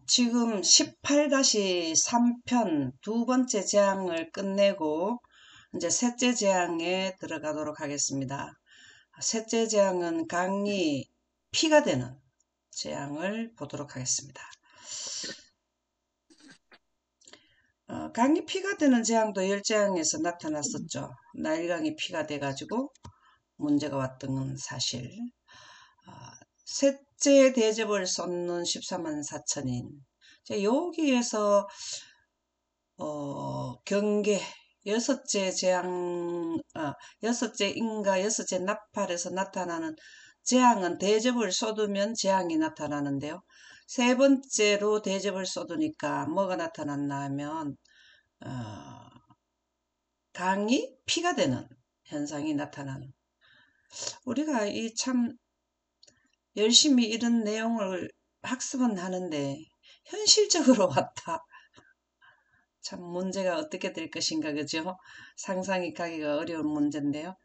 지금 18-3편 두 번째 재앙을 끝내고 이제 셋째 재앙에 들어가도록 하겠습니다. 셋째 재앙은 강이 피가 되는 재앙을 보도록 하겠습니다. 강이 피가 되는 재앙도 열재앙에서 나타났었죠. 나일강이 피가 돼가지고 문제가 왔던 사실. 셋째 대접을 쏟는 14만 4천인. 여기에서 경계 여섯째 재앙, 여섯째 인가, 여섯째 나팔에서 나타나는 재앙은 대접을 쏟으면 재앙이 나타나는데요. 세 번째로 대접을 쏟으니까 뭐가 나타났나 하면 강이 피가 되는 현상이 나타나는. 우리가 이 참 열심히 이런 내용을 학습은 하는데 현실적으로 왔다. 참 문제가 어떻게 될 것인가, 그죠? 상상이 가기가 어려운 문제인데요.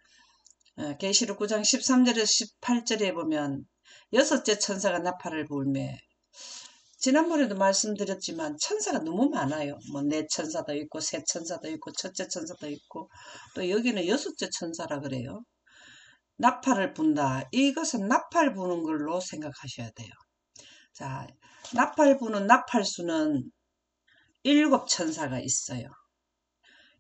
계시록 9장 13절에서 18절에 보면 여섯째 천사가 나팔을 불매. 지난번에도 말씀드렸지만 천사가 너무 많아요. 뭐 네 천사도 있고 세 천사도 있고 첫째 천사도 있고 또 여기는 여섯째 천사라 그래요. 나팔을 분다. 이것은 나팔 부는 걸로 생각하셔야 돼요. 자, 나팔 부는 나팔수는 7천사가 있어요.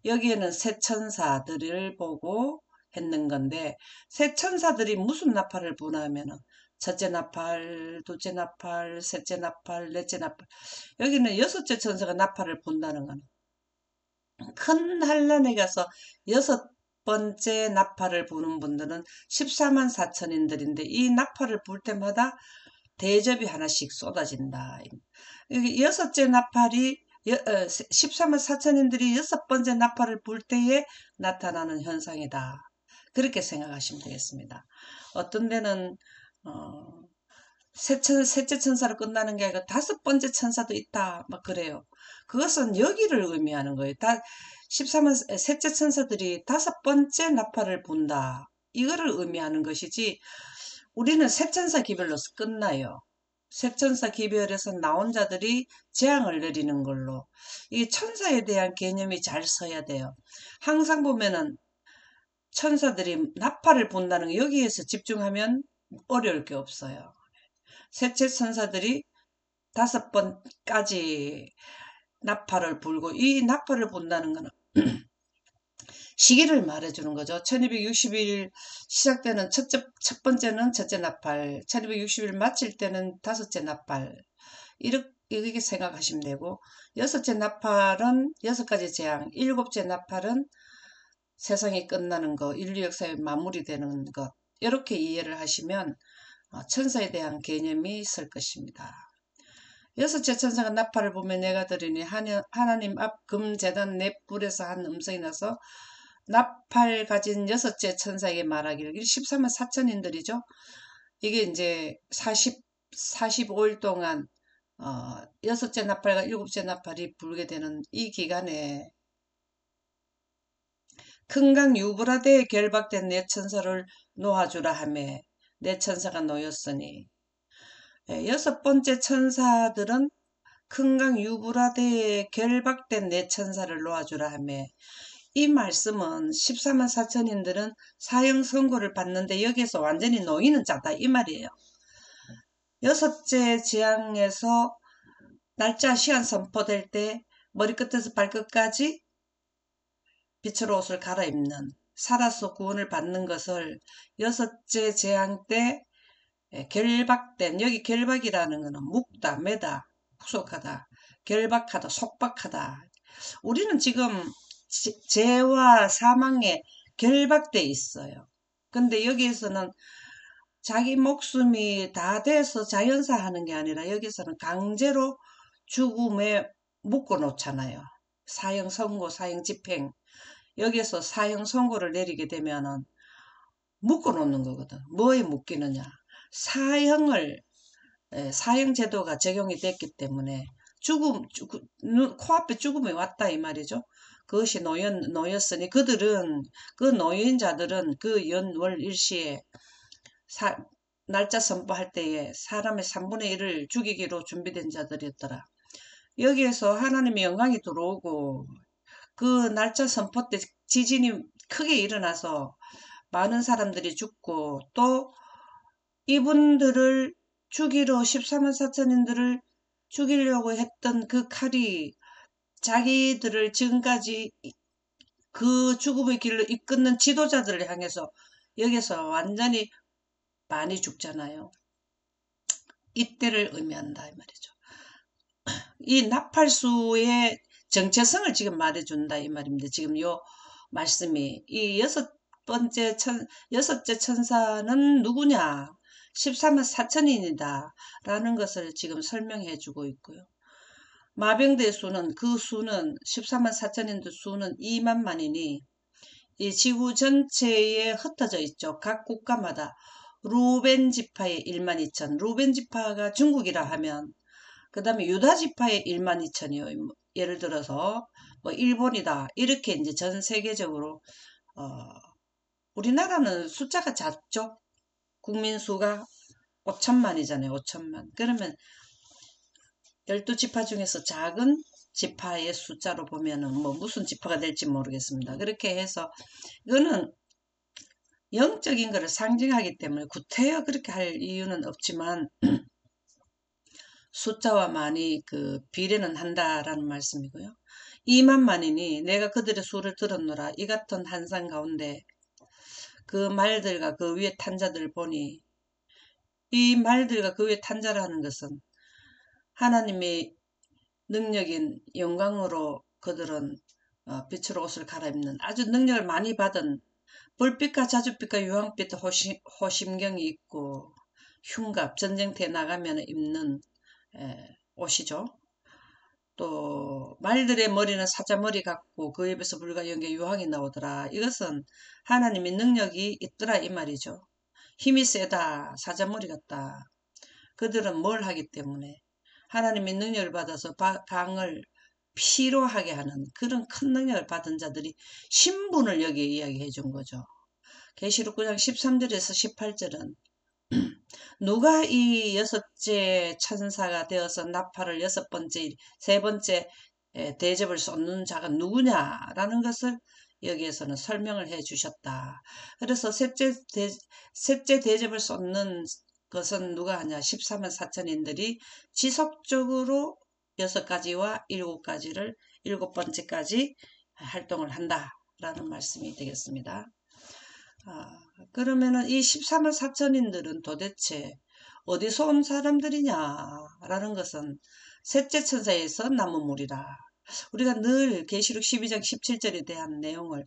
여기에는 세 천사들을 보고 했는 건데, 세 천사들이 무슨 나팔을 부냐면은 첫째 나팔, 둘째 나팔, 셋째 나팔, 넷째 나팔. 여기는 여섯째 천사가 나팔을 분다는 거는 큰 환란에 가서 여섯 번째 나팔을 부는 분들은 14만 4천인들인데 이 나팔을 불 때마다 대접이 하나씩 쏟아진다. 여기 여섯째 나팔이 14만 4천인들이 여섯 번째 나팔을 불 때에 나타나는 현상이다. 그렇게 생각하시면 되겠습니다. 어떤 데는 셋째 천사로 끝나는 게 아니라 다섯 번째 천사도 있다. 막 그래요. 그것은 여기를 의미하는 거예요. 14만 셋째 천사들이 다섯 번째 나팔을 분다. 이거를 의미하는 것이지 우리는 세 천사 기별로서 끝나요. 세 천사 기별에서 나온 자들이 재앙을 내리는 걸로. 이 천사에 대한 개념이 잘 서야 돼요. 항상 보면은 천사들이 나팔을 분다는 거 여기에서 집중하면 어려울 게 없어요. 셋째 천사들이 다섯 번까지 나팔을 불고 이 나팔을 분다는 거는 시기를 말해주는 거죠. 1260일 시작되는 첫 번째는 첫째 나팔, 1260일 마칠 때는 다섯째 나팔. 이렇게 생각하시면 되고, 여섯째 나팔은 여섯 가지 재앙, 일곱째 나팔은 세상이 끝나는 것, 인류 역사의 마무리되는 것. 이렇게 이해를 하시면 천사에 대한 개념이 있을 것입니다. 여섯째 천사가 나팔을 보며 내가 들으니 하나님 앞 금제단 넷불에서 한 음성이 나서 나팔 가진 여섯째 천사에게 말하기를 14만 4천인들이죠. 이게 이제 45일 동안 여섯째 나팔과 일곱째 나팔이 불게 되는 이 기간에 큰 강 유브라데에 결박된 네 천사를 놓아주라 하며 네 천사가 놓였으니 여섯 번째 천사들은 큰 강 유브라데에 결박된 네 천사를 놓아주라 하며 이 말씀은 14만 4천인들은 사형 선고를 받는데 여기에서 완전히 놓이는 자다 이 말이에요. 여섯째 재앙에서 날짜 시간 선포될 때 머리끝에서 발끝까지 빛으로 옷을 갈아입는 살아서 구원을 받는 것을 여섯째 재앙 때 결박된, 여기 결박이라는 것은 묵다, 매다, 후속하다, 결박하다, 속박하다. 우리는 지금 죄와 사망에 결박돼 있어요. 근데 여기에서는 자기 목숨이 다 돼서 자연사 하는 게 아니라 여기서는 강제로 죽음에 묶어 놓잖아요. 사형 선고, 사형 집행. 여기서 사형 선고를 내리게 되면은 묶어 놓는 거거든. 뭐에 묶이느냐. 사형 제도가 적용이 됐기 때문에 코앞에 죽음이 왔다 이 말이죠. 그것이 놓였으니 그 노인자들은 그 연월 일시에 날짜 선포할 때에 사람의 3분의 1을 죽이기로 준비된 자들이었더라. 여기에서 하나님의 영광이 들어오고 그 날짜 선포 때 지진이 크게 일어나서 많은 사람들이 죽고 또 이분들을 죽이러 14만 4천인들을 죽이려고 했던 그 칼이 자기들을 지금까지 그 죽음의 길로 이끄는 지도자들을 향해서 여기서 완전히 많이 죽잖아요. 이때를 의미한다 이 말이죠. 이 나팔수의 정체성을 지금 말해준다 이 말입니다. 지금 요 말씀이 이 여섯째 천사는 누구냐? 14만 4천인이다 라는 것을 지금 설명해 주고 있고요. 마병대 수는 그 수는 14만 4천인의 수는 2만만이니 이 지구 전체에 흩어져 있죠. 각 국가마다 루벤 지파의 1만 2천, 루벤 지파가 중국이라 하면 그 다음에 유다 지파의 1만 2천이요. 예를 들어서 뭐 일본이다 이렇게 이제 전 세계적으로 우리나라는 숫자가 작죠. 국민 수가 5천만이잖아요. 5천만. 그러면 12지파 중에서 작은 지파의 숫자로 보면은 뭐 무슨 지파가 될지 모르겠습니다. 그렇게 해서 이거는 영적인 것을 상징하기 때문에 구태여 그렇게 할 이유는 없지만 숫자와 많이 그 비례는 한다라는 말씀이고요. 2만만이니 내가 그들의 수를 들었노라. 이 같은 한상 가운데 그 말들과 그 위에 탄 자들 보니 이 말들과 그 위에 탄 자라는 것은 하나님의 능력인 영광으로 그들은 빛으로 옷을 갈아입는 아주 능력을 많이 받은 불빛과 자줏빛과 유황빛 호심경이 있고 흉갑 전쟁터에 나가면 입는 옷이죠. 또 말들의 머리는 사자머리 같고 그 입에서 불과 연기 유황이 나오더라. 이것은 하나님의 능력이 있더라 이 말이죠. 힘이 세다. 사자머리 같다. 그들은 뭘 하기 때문에 하나님의 능력을 받아서 강을 피로 하게 하는 그런 큰 능력을 받은 자들이 신분을 여기에 이야기해 준 거죠. 계시록 9장 13절에서 18절은 누가 이 여섯째 천사가 되어서 나팔을 세 번째 대접을 쏟는 자가 누구냐라는 것을 여기에서는 설명을 해 주셨다. 그래서 셋째 대접을 쏟는 것은 누가 하냐? 14만 4천인들이 지속적으로 6가지와 7가지를 7번째까지 활동을 한다라는 말씀이 되겠습니다. 그러면은 이 14만 4천인들은 도대체 어디서 온 사람들이냐라는 것은 셋째 천사에서 남은 무리라. 우리가 늘 계시록 12장 17절에 대한 내용을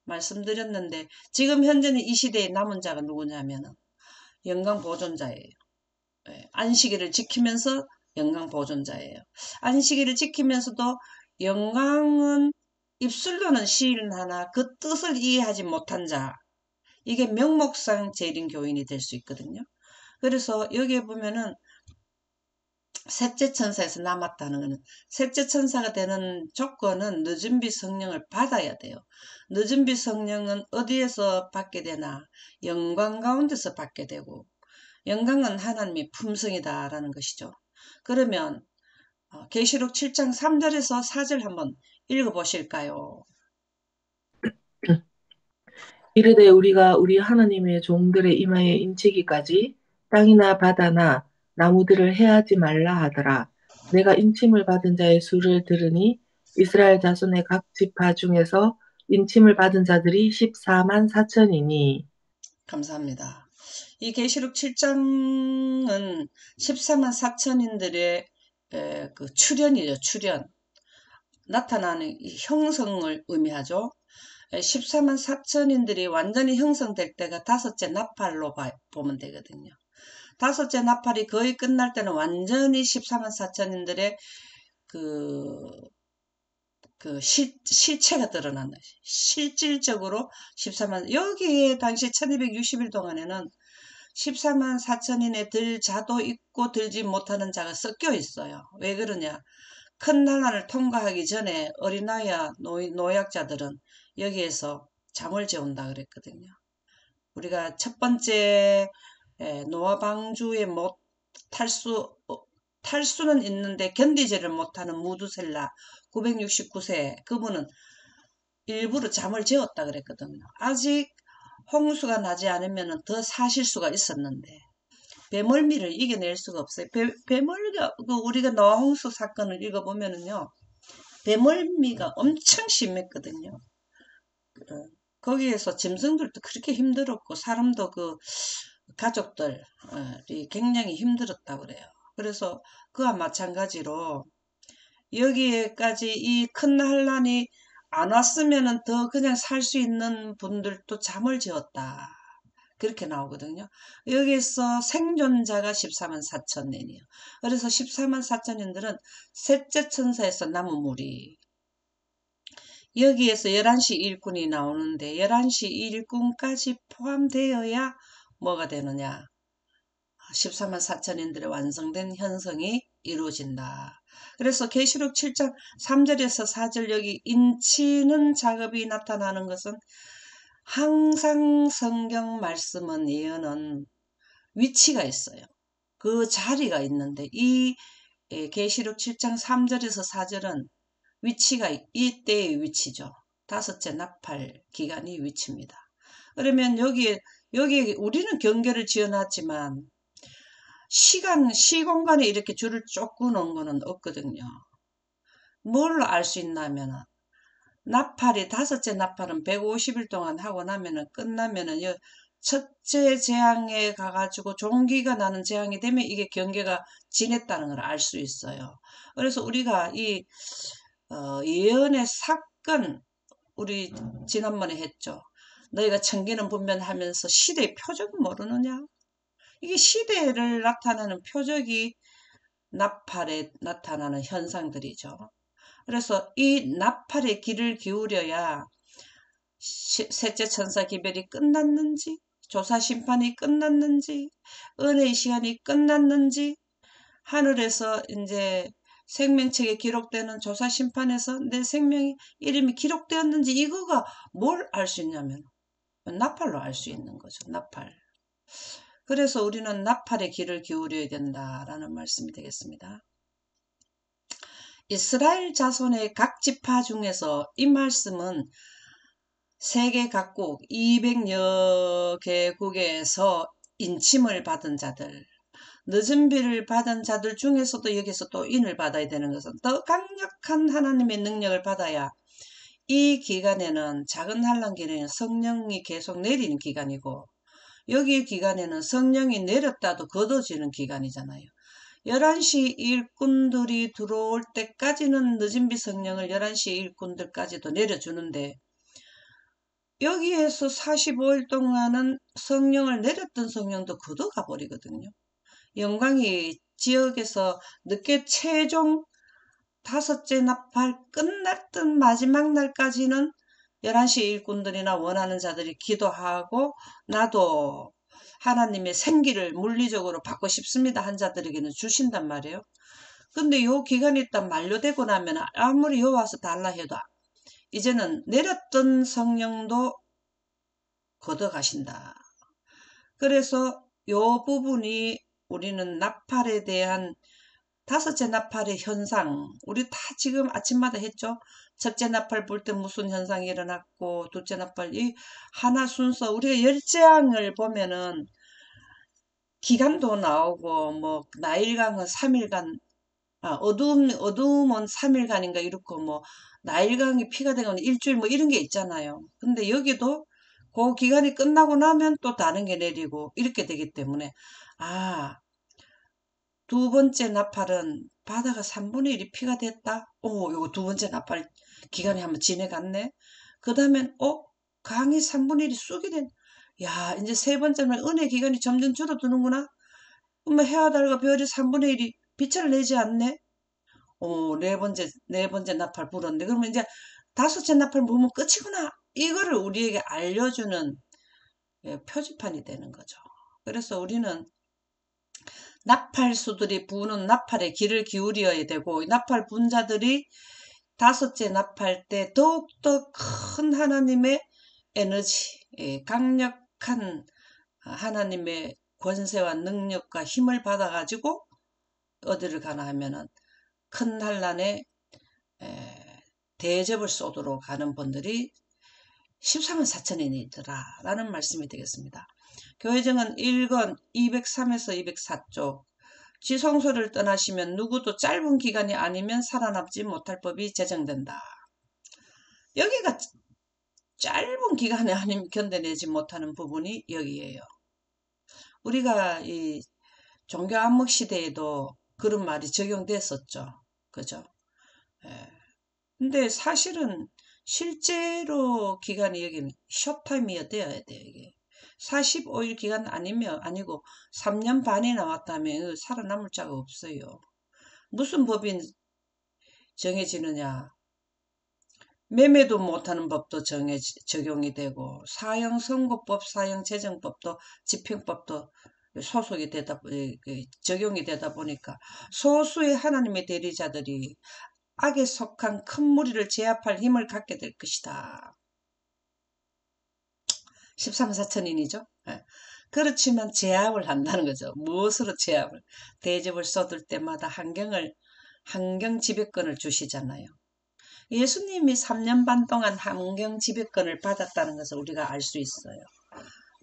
말씀드렸는데 지금 현재는 이 시대에 남은 자가 누구냐면은 영광 보존자예요. 안식일을 지키면서 영광 보존자예요. 안식일을 지키면서도 영광은 입술로는 시인하나 그 뜻을 이해하지 못한 자, 이게 명목상 재림 교인이 될 수 있거든요. 그래서 여기에 보면은 셋째 천사에서 남았다는 것은 셋째 천사가 되는 조건은 늦은 빛 성령을 받아야 돼요. 늦은 빛 성령은 어디에서 받게 되나? 영광 가운데서 받게 되고 영광은 하나님의 품성이다라는 것이죠. 그러면 계시록 7장 3절에서 4절 한번 읽어보실까요? 이르되 우리가 우리 하나님의 종들의 이마에 인치기까지 땅이나 바다나 나무들을 해하지 말라 하더라. 내가 인침을 받은 자의 수를 들으니 이스라엘 자손의 각 지파 중에서 인침을 받은 자들이 14만 4천이니. 감사합니다. 이 계시록 7장은 14만 4천인들의 그 출현이죠. 출현. 나타나는 이 형성을 의미하죠. 14만 4천인들이 완전히 형성될 때가 다섯째 나팔로 보면 되거든요. 다섯째 나팔이 거의 끝날 때는 완전히 14만 4천인들의 그 실체가 드러난다. 실질적으로 14만, 여기에 당시 1260일 동안에는 14만 4천인의 들 자도 있고 들지 못하는 자가 섞여 있어요. 왜 그러냐? 큰 난란을 통과하기 전에 어린아이와 노약자들은 여기에서 잠을 재운다 그랬거든요. 우리가 첫 번째 노아 방주에 못 탈 수는 있는데 견디지를 못하는 무두셀라 969세 그분은 일부러 잠을 재웠다 그랬거든요. 아직 홍수가 나지 않으면 더 사실 수가 있었는데 배멀미를 이겨낼 수가 없어요. 배멀미가 우리가 노아 홍수 사건을 읽어보면은요. 배멀미가 엄청 심했거든요. 거기에서 짐승들도 그렇게 힘들었고 사람도 그 가족들이 굉장히 힘들었다고 그래요. 그래서 그와 마찬가지로 여기에까지 이 큰 환란이 안 왔으면은 더 그냥 살 수 있는 분들도 잠을 재웠다. 그렇게 나오거든요. 여기에서 생존자가 14만 4천년이에요. 그래서 14만 4천년들은 셋째 천사에서 남은 무리. 여기에서 11시 일꾼이 나오는데 11시 일꾼까지 포함되어야 뭐가 되느냐. 14만 4천년들의 완성된 현성이 이루어진다. 그래서 계시록 7장 3절에서 4절 여기 인치는 작업이 나타나는 것은 항상 성경 말씀은 예언은 위치가 있어요. 그 자리가 있는데 이 계시록 7장 3절에서 4절은 위치가 이때의 위치죠. 다섯째 나팔 기간이 위치입니다. 그러면 여기에 우리는 경계를 지어놨지만 시공간에 이렇게 줄을 쭉 끊은 거는 없거든요. 뭘로 알 수 있냐면은 나팔이 다섯째 나팔은 150일 동안 하고 나면은 끝나면은 첫째 재앙에 가가지고 종기가 나는 재앙이 되면 이게 경계가 지냈다는 걸 알 수 있어요. 그래서 우리가 이 예언의 사건 우리 지난번에 했죠. 너희가 천기는 분별하면서 시대의 표적은 모르느냐? 이게 시대를 나타내는 표적이 나팔에 나타나는 현상들이죠. 그래서 이 나팔의 귀를 기울여야 셋째 천사 기별이 끝났는지, 조사 심판이 끝났는지, 은혜의 시간이 끝났는지, 하늘에서 이제 생명책에 기록되는 조사 심판에서 내 생명이 이름이 기록되었는지 이거가 뭘 알 수 있냐면 나팔로 알 수 있는 거죠. 나팔. 그래서 우리는 나팔의 귀를 기울여야 된다라는 말씀이 되겠습니다. 이스라엘 자손의 각 지파 중에서 이 말씀은 세계 각국 200여 개국에서 인침을 받은 자들, 늦은 비를 받은 자들 중에서도 여기서 또 인을 받아야 되는 것은 더 강력한 하나님의 능력을 받아야 이 기간에는 작은 환란 기간에는 성령이 계속 내리는 기간이고 여기 기간에는 성령이 내렸다도 걷어지는 기간이잖아요. 11시 일꾼들이 들어올 때까지는 늦은비 성령을 11시 일꾼들까지도 내려주는데 여기에서 45일 동안은 성령을 내렸던 성령도 걷어가 버리거든요. 영광이 지역에서 늦게 최종 다섯째 나팔 끝났던 마지막 날까지는 11시 일꾼들이나 원하는 자들이 기도하고 나도 하나님의 생기를 물리적으로 받고 싶습니다 한 자들에게는 주신단 말이에요. 근데 요 기간이 일단 만료되고 나면 아무리 여호와서 달라 해도 이제는 내렸던 성령도 걷어가신다. 그래서 요 부분이 우리는 나팔에 대한 다섯째 나팔의 현상 우리 다 지금 아침마다 했죠. 첫째 나팔 불 때 무슨 현상이 일어났고 둘째 나팔 이 하나 순서 우리가 열재앙을 보면은 기간도 나오고 뭐 나일강은 3일간 어두움은 3일간인가 이렇고 뭐 나일강이 피가 되거나 일주일 뭐 이런 게 있잖아요. 근데 여기도 그 기간이 끝나고 나면 또 다른 게 내리고 이렇게 되기 때문에 두 번째 나팔은 바다가 3분의 1이 피가 됐다. 요거 두 번째 나팔 기간이 한번 지내갔네. 그 다음엔 강이 3분의 1이 쑥이 된. 야, 이제 세 번째는 은혜 기간이 점점 줄어드는구나. 그러면 해와 달과 별이 3분의 1이 빛을 내지 않네. 네 번째 나팔 불었는데 그러면 이제 다섯째 나팔 불면 끝이구나. 이거를 우리에게 알려주는 표지판이 되는 거죠. 그래서 우리는 나팔수들이 부는 나팔에 귀를 기울여야 되고 나팔 분자들이 다섯째 나팔 때 더욱더 큰 하나님의 에너지, 강력한 강력한 하나님의 권세와 능력과 힘을 받아가지고 어디를 가나 하면은 큰 환란에 대접을 쏘도록 가는 분들이 14만 4천인이더라 라는 말씀이 되겠습니다. 교회정은 1권 203에서 204쪽 지성소를 떠나시면 누구도 짧은 기간이 아니면 살아남지 못할 법이 제정된다. 여기가 짧은 기간이 아니면 견뎌내지 못하는 부분이 여기에요. 우리가 이 종교 암흑 시대에도 그런 말이 적용됐었죠. 그죠? 예. 근데 사실은 실제로 기간이 여기는 숏타임이어야 돼요. 이게 45일 기간 아니고 3년 반이 나왔다면 살아남을 자가 없어요. 무슨 법이 정해지느냐? 매매도 못하는 법도 적용이 되고 사형선고법, 사형재정법도 집행법도 소속이 되다 적용이 되다 보니까 소수의 하나님의 대리자들이 악에 속한 큰 무리를 제압할 힘을 갖게 될 것이다. 13만 4천인이죠. 그렇지만 제압을 한다는 거죠. 무엇으로 제압을? 대접을 쏟을 때마다 환경 지배권을 주시잖아요. 예수님이 3년 반 동안 환경 지배권을 받았다는 것을 우리가 알 수 있어요.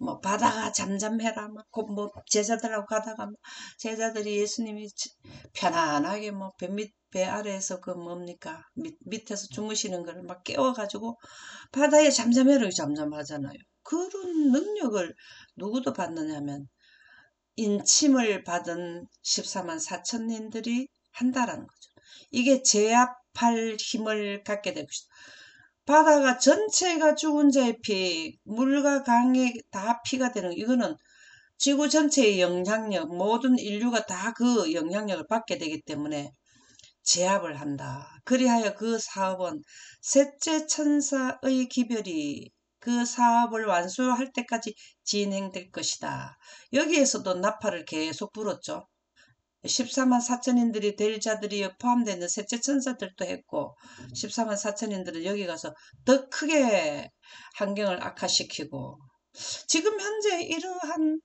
뭐 바다가 잠잠해라 뭐 제자들하고 가다가 제자들이 예수님이 편안하게 뭐 배 아래에서 그 뭡니까 밑에서 주무시는 걸 막 깨워가지고 바다에 잠잠해라 잠잠하잖아요. 그런 능력을 누구도 받느냐면 인침을 받은 14만 4천인들이 한다라는 거죠. 이게 제압할 힘을 갖게 될 것이다. 바다가 전체가 죽은 자의 피, 물과 강이 다 피가 되는 이거는 지구 전체의 영향력, 모든 인류가 다 그 영향력을 받게 되기 때문에 제압을 한다. 그리하여 그 사업은 셋째 천사의 기별이 그 사업을 완수할 때까지 진행될 것이다. 여기에서도 나팔을 계속 불었죠. 14만 4천인들이 될 자들이 포함되어 있는 셋째 천사들도 했고 14만 4천인들은 여기 가서 더 크게 환경을 악화시키고 지금 현재 이러한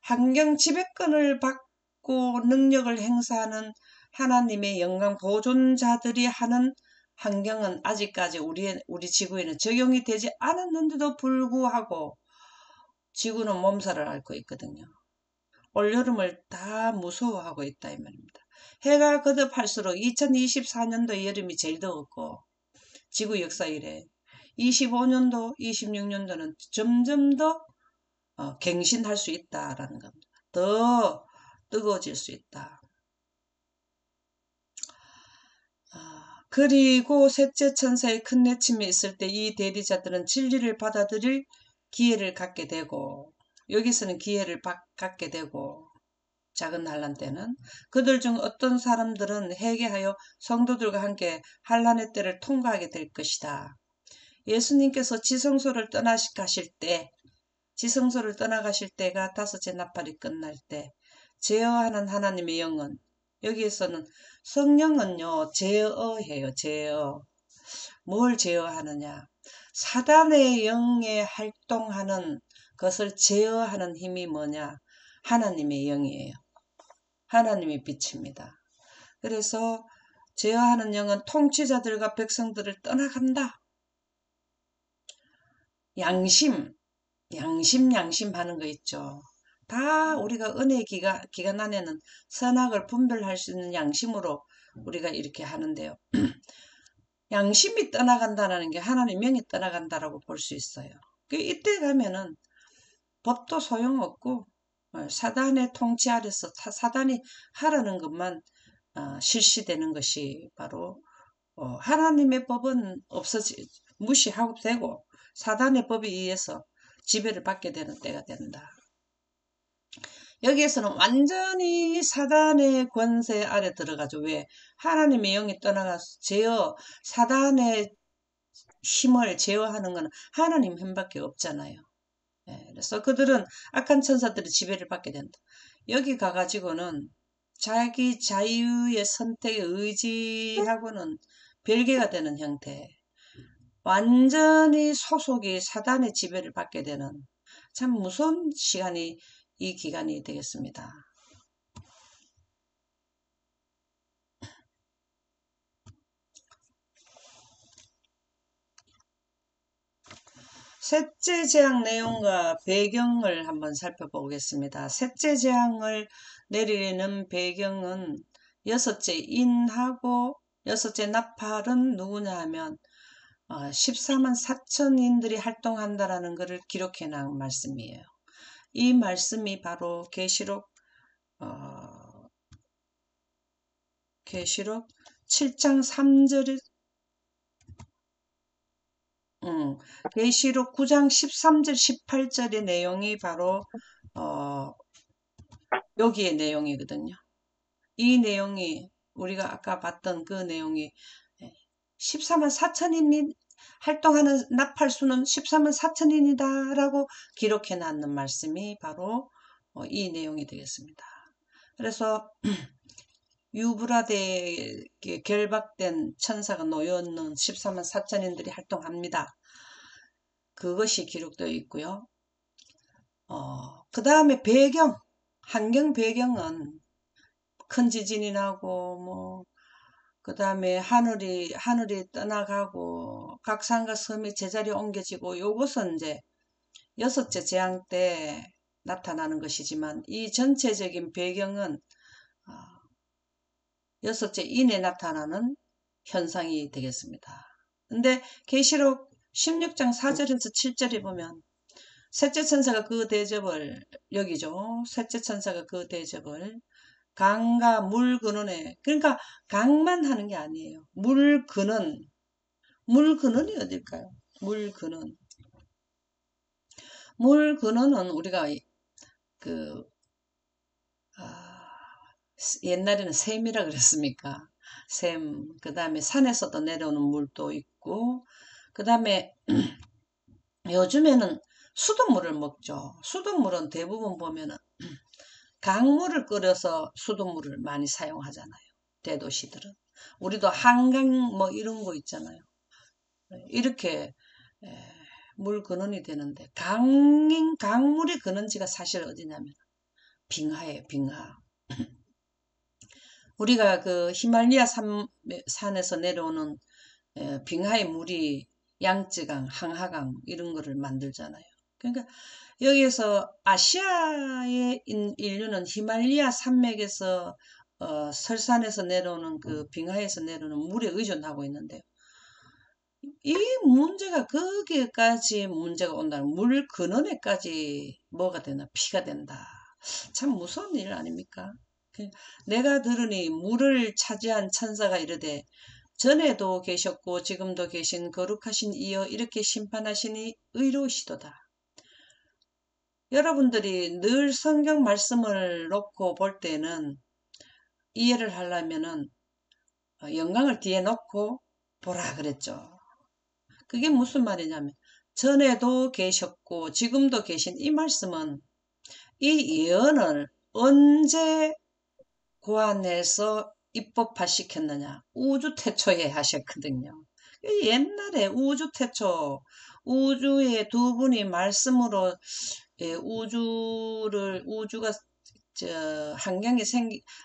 환경 지배권을 받고 능력을 행사하는 하나님의 영광 보존자들이 하는 환경은 아직까지 우리 지구에는 적용이 되지 않았는데도 불구하고 지구는 몸살을 앓고 있거든요. 올여름을 다 무서워하고 있다 이 말입니다. 해가 거듭할수록 2024년도 여름이 제일 더웠고 지구 역사 이래 25년도 26년도는 점점 더 갱신할 수 있다라는 겁니다. 더 뜨거워질 수 있다. 그리고 셋째 천사의 큰 내침이 있을 때 이 대리자들은 진리를 받아들일 기회를 갖게 되고 여기서는 기회를 갖게 되고 작은 환란 때는 그들 중 어떤 사람들은 회개하여 성도들과 함께 환란의 때를 통과하게 될 것이다. 예수님께서 지성소를 떠나가실 때가 다섯째 나팔이 끝날 때 제어하는 하나님의 영은 여기에서는 성령은요 제어해요. 제어. 뭘 제어하느냐? 사단의 영에 활동하는 것을 제어하는 힘이 뭐냐? 하나님의 영이에요. 하나님의 빛입니다. 그래서 제어하는 영은 통치자들과 백성들을 떠나간다. 양심 하는 거 있죠. 다 우리가 은혜 기간 안에는 선악을 분별할 수 있는 양심으로 우리가 이렇게 하는데요. 양심이 떠나간다는 게 하나님 영이 떠나간다라고 볼 수 있어요. 이때 가면은 법도 소용없고 사단의 통치 아래서 사단이 하라는 것만 실시되는 것이 바로 하나님의 법은 무시하고 되고 사단의 법에 의해서 지배를 받게 되는 때가 된다. 여기에서는 완전히 사단의 권세 아래 들어가죠. 왜? 하나님의 영이 떠나가서 사단의 힘을 제어하는 것은 하나님 힘밖에 없잖아요. 그래서 그들은 악한 천사들의 지배를 받게 된다. 여기 가가지고는 자기 자유의 선택에 의지하고는 별개가 되는 형태. 완전히 소속이 사단의 지배를 받게 되는 참 무서운 시간이 이 기간이 되겠습니다. 셋째 재앙 내용과 배경을 한번 살펴보겠습니다. 셋째 재앙을 내리는 배경은 여섯째 인하고 여섯째 나팔은 누구냐 하면 14만 4천인들이 활동한다라는 것을 기록해 놓은 말씀이에요. 이 말씀이 바로 계시록 7장 3절 계시록 9장 13절 18절의 내용이 바로 여기의 내용이거든요. 이 내용이 우리가 아까 봤던 그 내용이 14만 4천인이 활동하는 나팔수는 14만 4천인이다 라고 기록해 놨는 말씀이 바로 이 내용이 되겠습니다. 그래서 유브라데에 결박된 천사가 놓여있는 14만 4천인들이 활동합니다. 그것이 기록되어 있고요. 그 다음에 환경 배경은 큰 지진이 나고 그 다음에 하늘이 떠나가고 각 산과 섬이 제자리에 옮겨지고 요것은 이제 여섯째 재앙 때 나타나는 것이지만 이 전체적인 배경은 여섯째 인에 나타나는 현상이 되겠습니다. 근데 계시록 16장 4절에서 7절에 보면 셋째 천사가 그 대접을 여기죠. 셋째 천사가 그 대접을 강과 물 근원에, 그러니까 강만 하는 게 아니에요. 물 근원이 어딜까요? 물 근원은 우리가 옛날에는 샘이라 그랬습니까? 샘, 그 다음에 산에서도 내려오는 물도 있고, 그 다음에 요즘에는 수돗물을 먹죠. 수돗물은 대부분 보면은 강물을 끓여서 수돗물을 많이 사용하잖아요. 대도시들은. 우리도 한강 이런 거 있잖아요. 이렇게 물 근원이 되는데 강물의 근원지가 사실 어디냐면 빙하예요. 빙하. 우리가 그 히말리아 산에서 내려오는 빙하의 물이 양쯔강, 항하강 이런 거를 만들잖아요. 그러니까 여기에서 아시아의 인류는 히말리아 산맥에서 설산에서 내려오는 그 빙하에서 내려오는 물에 의존하고 있는데요. 이 문제가 거기에까지 문제가 온다는 물 근원에까지 뭐가 되나 피가 된다. 참 무서운 일 아닙니까? 내가 들으니 물을 차지한 천사가 이르되 전에도 계셨고 지금도 계신 거룩하신 이여 이렇게 심판하시니 의로우시도다. 여러분들이 늘 성경 말씀을 놓고 볼 때는 이해를 하려면은 영광을 뒤에 놓고 보라 그랬죠. 그게 무슨 말이냐면 전에도 계셨고 지금도 계신 이 말씀은 이 예언을 언제 고안해서 입법화시켰느냐. 우주 태초에 하셨거든요. 옛날에 우주 태초, 우주의 두 분이 말씀으로 우주가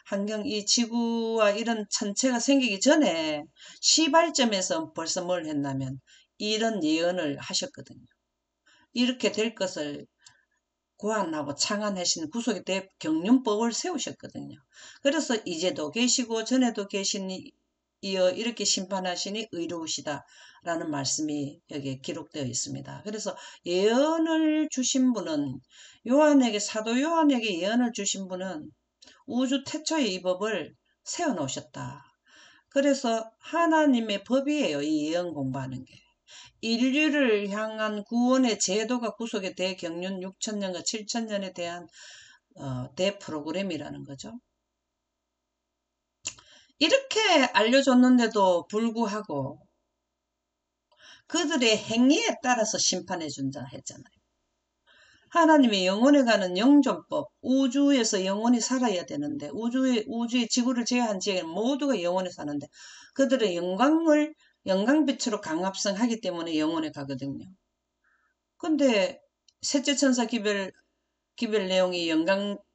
환경 이 지구와 이런 천체가 생기기 전에 시발점에서 벌써 뭘 했냐면 이런 예언을 하셨거든요. 이렇게 될 것을 고안하고 창안하신 구속의 대경륜법을 세우셨거든요. 그래서 이제도 계시고 전에도 계시니 이어 이렇게 심판하시니 의로우시다 라는 말씀이 여기에 기록되어 있습니다. 그래서 예언을 주신 분은 사도 요한에게 예언을 주신 분은 우주 태초의 이 법을 세워놓으셨다. 그래서 하나님의 법이에요. 이 예언 공부하는 게. 인류를 향한 구원의 제도가 구속의 대경륜 6천년과 7천년에 대한 대프로그램이라는 거죠. 이렇게 알려줬는데도 불구하고 그들의 행위에 따라서 심판해 준다 했잖아요. 하나님의 영원에 가는 영존법, 우주에서 영원히 살아야 되는데 우주의 지구를 제외한 지역에는 모두가 영원히 사는데 그들의 영광을 영광빛으로 강합성하기 때문에 영혼에 가거든요. 근데 셋째 천사 기별 내용이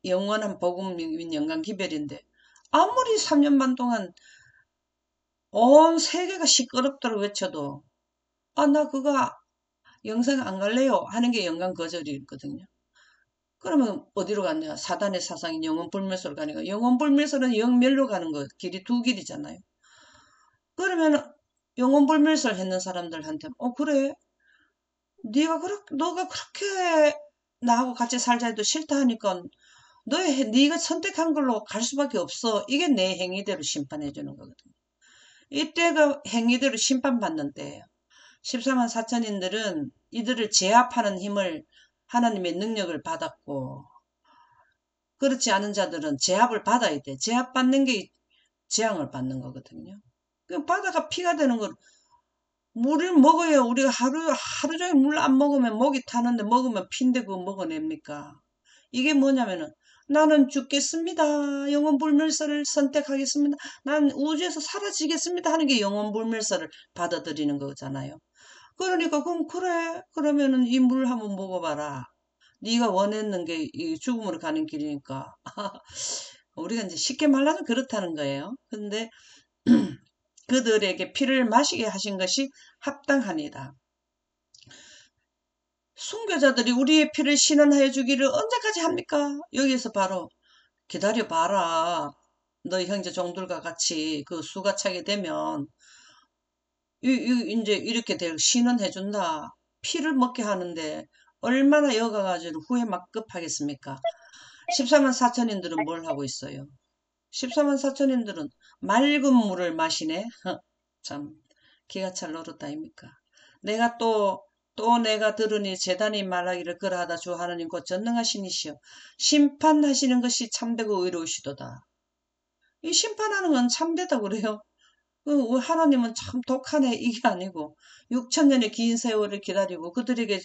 영원한 복음인 영광 기별인데 아무리 3년 반 동안 온 세계가 시끄럽다고 외쳐도 나 그거 영생 안 갈래요 하는 게 영광 거절이거든요. 그러면 어디로 갔냐? 사단의 사상인 영혼 불멸소로 가니까 영혼 불멸소는 영멸로 가는 거 길이 두 길이잖아요. 그러면 영혼 불멸소를 했는 사람들한테 그래 너가 그렇게 나하고 같이 살자 해도 싫다 하니까 네가 선택한 걸로 갈 수밖에 없어. 이게 내 행위대로 심판해 주는 거거든요. 이때가 행위대로 심판받는 때예요. 14만 4천인들은 이들을 제압하는 힘을 하나님의 능력을 받았고 그렇지 않은 자들은 제압을 받아야 돼. 제압받는 게 재앙을 받는 거거든요. 그 바다가 피가 되는 걸 물을 먹어야 우리가 하루 종일 물 안 먹으면 목이 타는데 먹으면 피인데 그거 먹어냅니까? 이게 뭐냐면은 나는 죽겠습니다. 영혼불멸서를 선택하겠습니다. 난 우주에서 사라지겠습니다 하는 게 영혼불멸서를 받아들이는 거잖아요. 그러니까 그럼 그래 그러면은 이 물 한번 먹어봐라. 네가 원했는 게 이 죽음으로 가는 길이니까 우리가 이제 쉽게 말하면 그렇다는 거예요. 근데 그들에게 피를 마시게 하신 것이 합당하니다. 순교자들이 우리의 피를 신원하여 주기를 언제까지 합니까? 여기에서 바로 기다려봐라. 너희 형제 종들과 같이 그 수가 차게 되면 이제 이렇게 신원해준다. 피를 먹게 하는데 얼마나 여가가지고 후회 막 급하겠습니까? 14만 4천인들은 뭘 하고 있어요? 14만 4천인들은 맑은 물을 마시네. 참 기가 찰 노릇 아닙니까? 내가 또 내가 들으니 재단이 말하기를 그러하다 주 하나님 곧 전능하시니시여 심판하시는 것이 참되고 의로우시도다. 이 심판하는 건 참되다 그래요. 하나님은 참 독하네 이게 아니고 6천년의 긴 세월을 기다리고 그들에게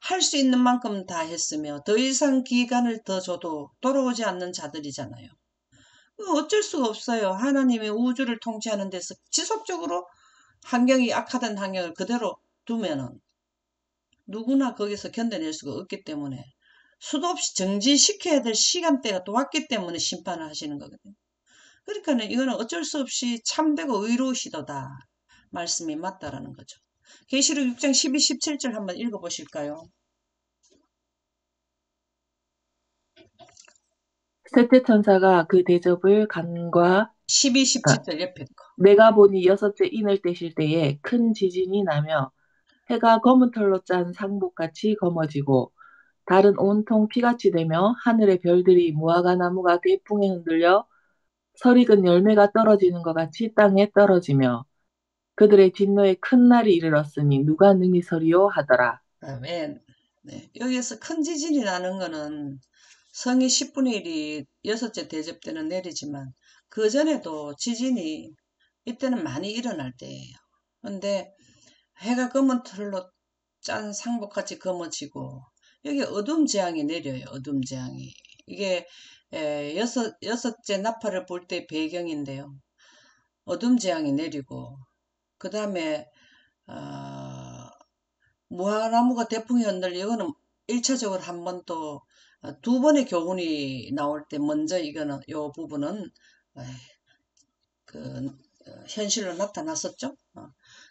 할 수 있는 만큼 다 했으며 더 이상 기간을 더 줘도 돌아오지 않는 자들이잖아요. 어쩔 수가 없어요. 하나님의 우주를 통치하는 데서 지속적으로 환경이 악화된 환경을 그대로 두면은 누구나 거기서 견뎌낼 수가 없기 때문에 수도 없이 정지시켜야 될 시간대가 또 왔기 때문에 심판을 하시는 거거든요. 그러니까 이거는 어쩔 수 없이 참되고 의로우시도다. 말씀이 맞다라는 거죠. 계시록 6장 12, 17절 한번 읽어보실까요? 셋째 천사가 그 대접을 간과 12, 아, 17절 옆에 거. 내가 보니 여섯째 인을 떼실 때에 큰 지진이 나며 해가 검은 털로 짠 상복같이 검어지고 달은 온통 피같이 되며 하늘의 별들이 무화과 나무가 대풍에 흔들려 설익은 열매가 떨어지는 것 같이 땅에 떨어지며 그들의 진노에 큰 날이 이르렀으니 누가 능히 서리요 하더라. 아멘. 네, 여기에서 큰 지진이 나는 거는 성이 10분의 1이 여섯째 대접 때는 내리지만 그 전에도 지진이 이때는 많이 일어날 때예요. 근데 해가 검은 털로 짠 상복같이 검어지고 여기 어둠 재앙이 내려요. 어둠 재앙이. 이게 여섯째 나팔을 볼 때 배경인데요. 어둠 재앙이 내리고 그 다음에 무화과나무가 대풍이 흔들려 이거는 1차적으로 한 번 또 두 번의 교훈이 나올 때 먼저 이거는 요 부분은 그 현실로 나타났었죠.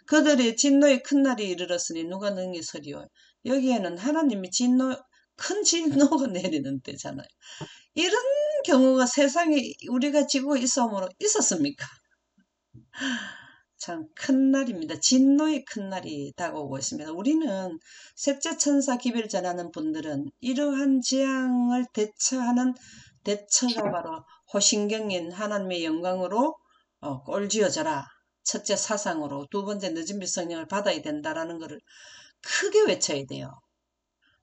그들의 진노의 큰 날이 이르렀으니 누가 능히 서리요. 여기에는 하나님이 큰 진노가 내리는 때잖아요. 이런 경우가 세상에 우리가 지구에 있었습니까? 참 큰 날입니다. 진노의 큰 날이 다가오고 있습니다. 우리는 셋째 천사 기별을 전하는 분들은 이러한 재앙을 대처하는 대처가 바로 호신경인 하나님의 영광으로 꼴지어져라. 첫째 사상으로 두 번째 늦은 빛 성령을 받아야 된다라는 것을 크게 외쳐야 돼요.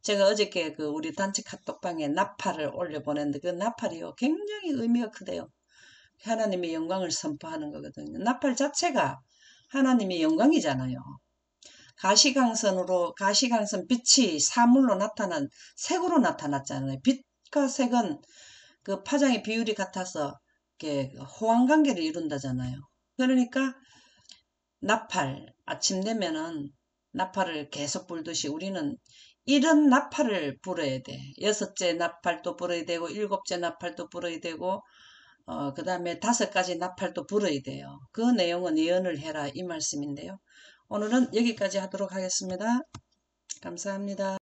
제가 어저께 그 우리 단체 카톡방에 나팔을 올려보냈는데 그 나팔이요 굉장히 의미가 크대요. 하나님의 영광을 선포하는 거거든요. 나팔 자체가 하나님의 영광이잖아요. 가시광선 빛이 사물로 나타난 색으로 나타났잖아요. 빛과 색은 그 파장의 비율이 같아서 이렇게 호환관계를 이룬다잖아요. 그러니까 나팔 아침 되면은 나팔을 계속 불듯이 우리는 이런 나팔을 불어야 돼. 여섯째 나팔도 불어야 되고 일곱째 나팔도 불어야 되고 그 다음에 다섯 가지 나팔도 불어야 돼요. 그 내용은 예언을 해라 이 말씀인데요. 오늘은 여기까지 하도록 하겠습니다. 감사합니다.